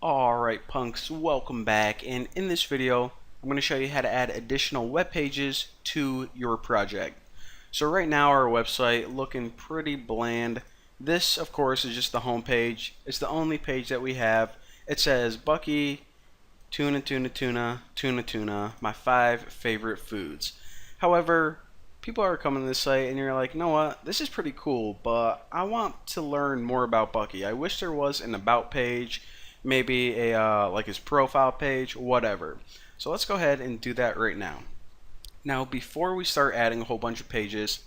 Alright punks, welcome back, and in this video I'm going to show you how to add additional web pages to your project. So right now our website looking pretty bland. This of course is just the home page. It's the only page that we have. It says Bucky, tuna, tuna, tuna, tuna, tuna, my 5 favorite foods. However, people are coming to this site and you're like, you know what, this is pretty cool, but I want to learn more about Bucky. I wish there was an about page, maybe a like his profile page, whatever. So let's go ahead and do that right now. Now before we start adding a whole bunch of pages,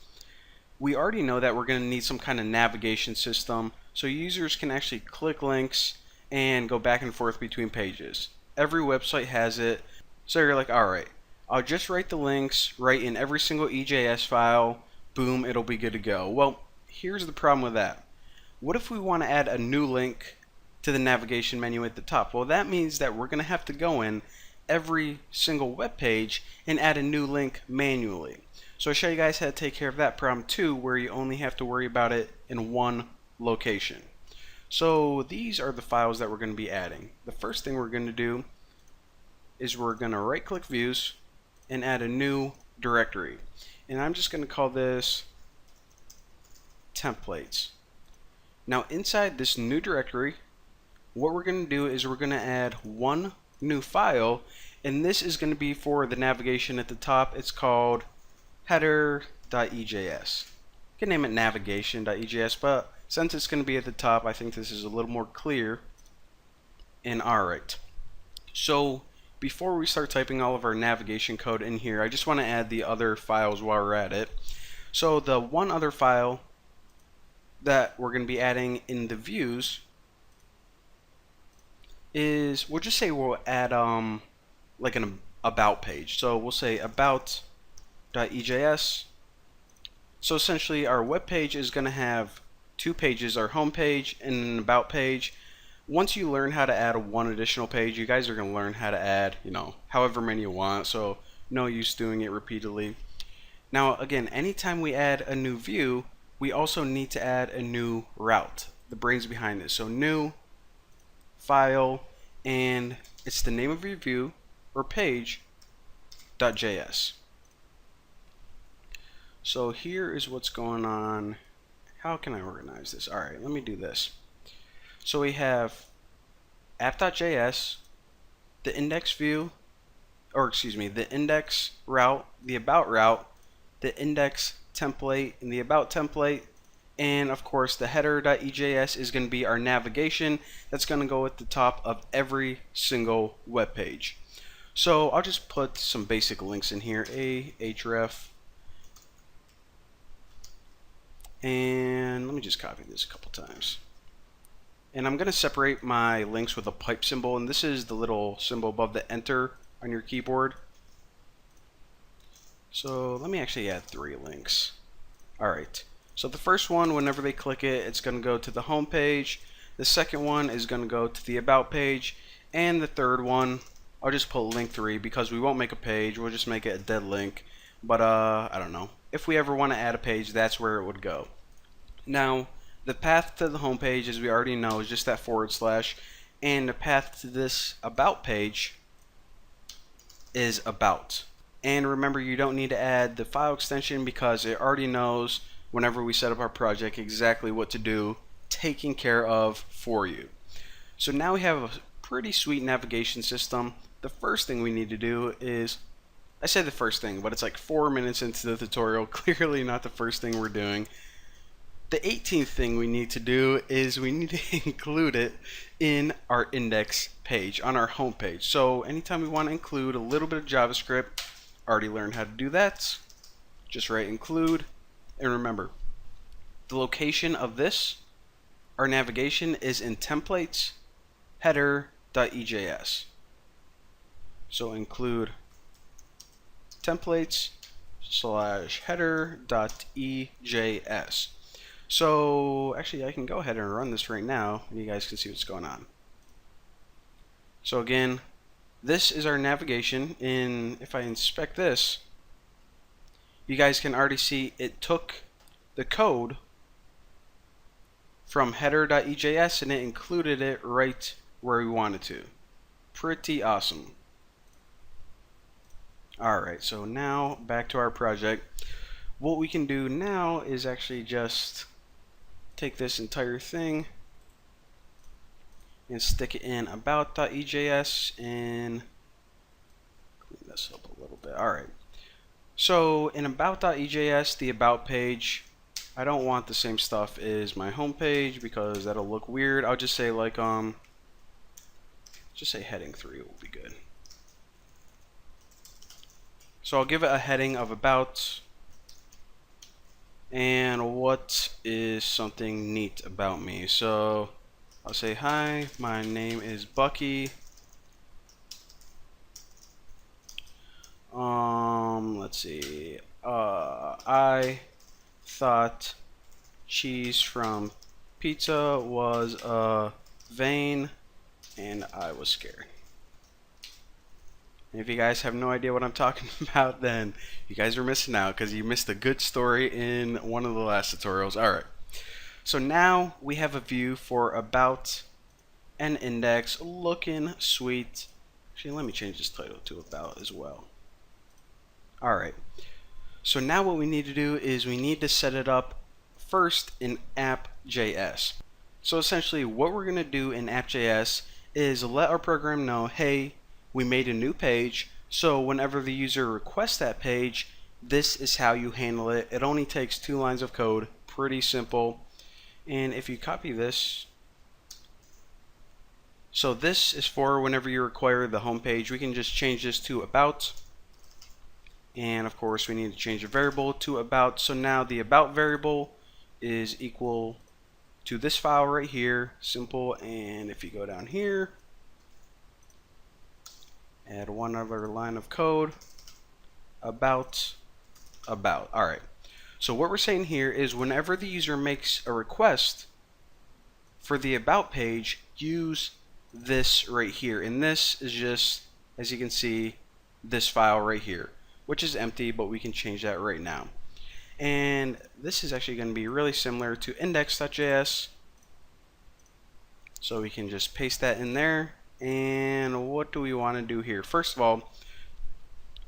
we already know that we're going to need some kind of navigation system so users can actually click links and go back and forth between pages. Every website has it, so you're like, alright, I'll just write the links right in every single EJS file, boom, it'll be good to go. Well, here's the problem with that. What if we want to add a new link to the navigation menu at the top? Well, that means that we're going to have to go in every single web page and add a new link manually. So I'll show you guys how to take care of that problem too, where you only have to worry about it in one location. So these are the files that we're going to be adding. The first thing we're going to do is we're going to right click views and add a new directory. And I'm just going to call this templates. Now inside this new directory, what we're going to do is we're going to add one new file, and this is going to be for the navigation at the top. It's called header.ejs. You can name it navigation.ejs, but since it's going to be at the top, I think this is a little more clear. And alright, so before we start typing all of our navigation code in here, I just want to add the other files while we're at it. So the one other file that we're going to be adding in the views is, we'll just say we'll add like an about page. So we'll say about.ejs. So essentially our web page is going to have two pages, our home page and an about page. Once you learn how to add one additional page, you guys are going to learn how to add, however many you want, so no use doing it repeatedly. Now again, anytime we add a new view, we also need to add a new route, the brains behind it. So new file, and it's the name of your view or page.js. So here is what's going on. How can I organize this? Alright, let me do this. So we have app.js, the index view, or excuse me, the index route, the about route, the index template, and the about template, and of course the header.ejs is going to be our navigation that's going to go at the top of every single web page. So I'll just put some basic links in here, href, and let me just copy this a couple times. And I'm going to separate my links with a pipe symbol, and this is the little symbol above the enter on your keyboard. So let me actually add 3 links. Alright, so the first one, whenever they click it, it's going to go to the home page. The second one is going to go to the about page, and the third one, I'll just put link 3 because we won't make a page, we'll just make it a dead link. But I don't know, if we ever want to add a page, that's where it would go. Now the path to the home page, as we already know, is just that /, and the path to this about page is about. And remember, you don't need to add the file extension because it already knows whenever we set up our project exactly what to do, taken care of for you. So now we have a pretty sweet navigation system. The first thing we need to do is, I say the first thing, but it's like 4 minutes into the tutorial, clearly not the first thing we're doing. The 18th thing we need to do is we need to include it in our index page, on our home page. So anytime we want to include a little bit of JavaScript, already learned how to do that, just write include. And remember, the location of this, our navigation, is in templates header.ejs. So include templates / header.ejs. So actually I can go ahead and run this right now and you guys can see what's going on. So again, this is our navigation, and if I inspect this, you guys can already see it took the code from header.ejs and it included it right where we want it to. Pretty awesome. Alright, so now back to our project. What we can do now is actually just take this entire thing and stick it in about.ejs and clean this up a little bit. Alright, so in about.ejs, the about page, I don't want the same stuff as my home page because that'll look weird. I'll just say like just say heading 3 will be good. So I'll give it a heading of about, and what is something neat about me. So I'll say, hi, my name is Bucky. Let's see. I thought cheese from pizza was a vein, and I was scared. And if you guys have no idea what I'm talking about, then you guys are missing out because you missed a good story in one of the last tutorials. Alright, so now we have a view for about an index looking sweet. Actually, let me change this title to about as well. Alright, so now what we need to do is we need to set it up first in app.js. So essentially what we're going to do in app.js is let our program know, hey, we made a new page, so whenever the user requests that page, this is how you handle it. It only takes 2 lines of code, pretty simple. And if you copy this, so this is for whenever you require the home page, we can just change this to about. And of course we need to change the variable to about. So now the about variable is equal to this file right here, simple. And if you go down here, add one other line of code, about. Alright, so what we're saying here is whenever the user makes a request for the about page, use this right here. And this is just, as you can see, this file right here, which is empty, but we can change that right now. And this is actually going to be really similar to index.js. So we can just paste that in there. And what do we want to do here? First of all,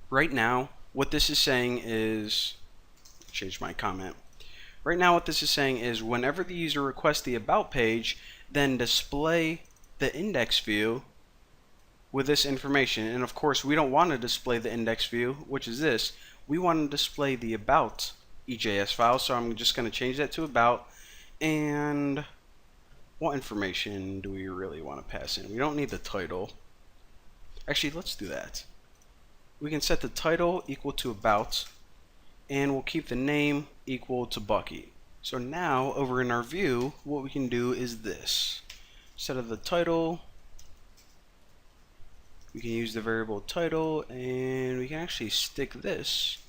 right now, what this is saying is, change my comment. Right now, what this is saying is whenever the user requests the about page, then display the index view with this information. And of course, we don't want to display the index view, which is this. We want to display the about EJS file. So I'm just going to change that to about. And what information do we really want to pass in? We don't need the title. Actually, let's do that. We can set the title equal to about, and we'll keep the name equal to Bucky. So now, over in our view, what we can do is this. Instead of the title, we can use the variable title, and we can actually stick this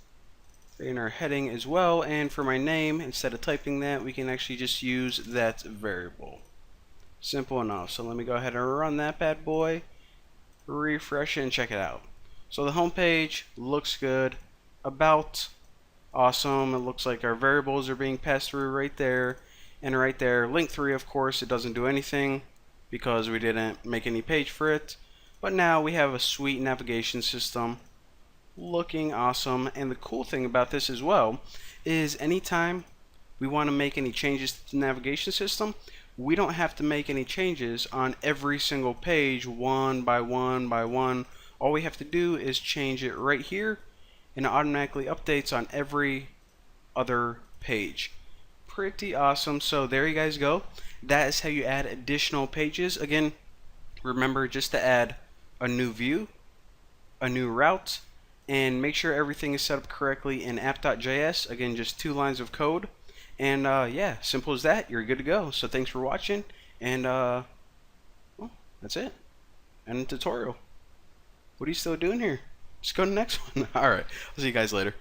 in our heading as well. And for my name, instead of typing that, we can actually just use that variable. Simple enough. So let me go ahead and run that bad boy, refresh it, and check it out. So the home page looks good. About, awesome. It looks like our variables are being passed through right there and right there. Link 3, of course, it doesn't do anything because we didn't make any page for it. But now we have a sweet navigation system looking awesome. And the cool thing about this as well is anytime we want to make any changes to the navigation system, we don't have to make any changes on every single page one by one by one. All we have to do is change it right here, and it automatically updates on every other page. Pretty awesome. So there you guys go. That is how you add additional pages. Again, remember just to add a new view, a new route, and make sure everything is set up correctly in app.js. Again, just 2 lines of code. And yeah, simple as that. You're good to go. So thanks for watching, and well, that's it. End the tutorial. What are you still doing here? Just go to the next one. Alright, I'll see you guys later.